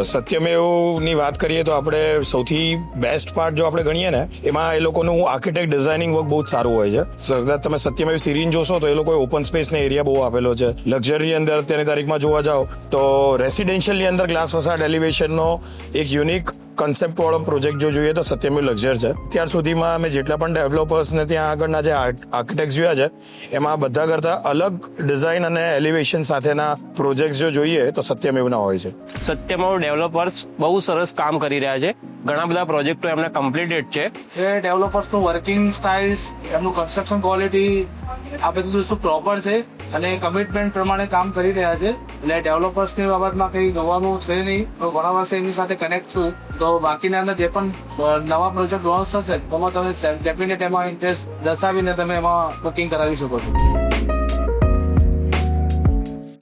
સત્યમેવની વાત કરીએ તો આપણે સૌથી બેસ્ટ પાર્ટ જો આપણે ગણીએ ને એમાં એ લોકોનું આર્કિટેક્ટ ડિઝાઇનિંગ વર્ક બહુ જ સારું હોય છે. કદાચ તમે સત્યમેવ સિરીન જોશો તો એ લોકોએ ઓપન સ્પેસ ને એરિયા બહુ આપેલો છે. લક્ઝરી અંદર અત્યારની તારીખમાં જોવા જાઓ તો રેસિડેન્શિયલની અંદર ગ્લાસ ફસાડ એલિવેશનનો એક યુનિક કન્સેપ્ટ વાળો પ્રોજેક્ટ જો જોઈએ તો સત્યમેવ લક્ઝર છે. ત્યાર સુધીમાં અમે જેટલા પણ ડેવલપર્સ ને ત્યાં આગળના જે આર્કિટેક્ટ જોયા છે એમાં બધા કરતા અલગ ડિઝાઇન અને એલિવેશન સાથેના પ્રોજેક્ટ જો જોઈએ તો સત્યમેવના હોય છે. સત્યમેવ ડેવલપર્સ બહુ સરસ કામ કરી રહ્યા છે. ઘણા બધા પ્રોજેક્ટો એમને કમ્પ્લીટેડ છે. એ ડેવલપર્સનું વર્કિંગ સ્ટાઇલ્સ, એમનું કન્સ્ટ્રક્શન ક્વોલિટી આ બધું શું પ્રોપર છે અને કમિટમેન્ટ પ્રમાણે કામ કરી રહ્યા છે. એટલે ડેવલપર્સની બાબતમાં કંઈ ગવાનું છે નહીં. તો ઘણા વર્ષે એમની સાથે કનેક્ટ છું. તો બાકીના જે પણ નવા પ્રોજેક્ટ લોન્ચ થશે તેમાં તમે ડેફિનેટ એમાં ઇન્ટરેસ્ટ દર્શાવીને તમે એમાં બુકિંગ કરાવી શકો છો.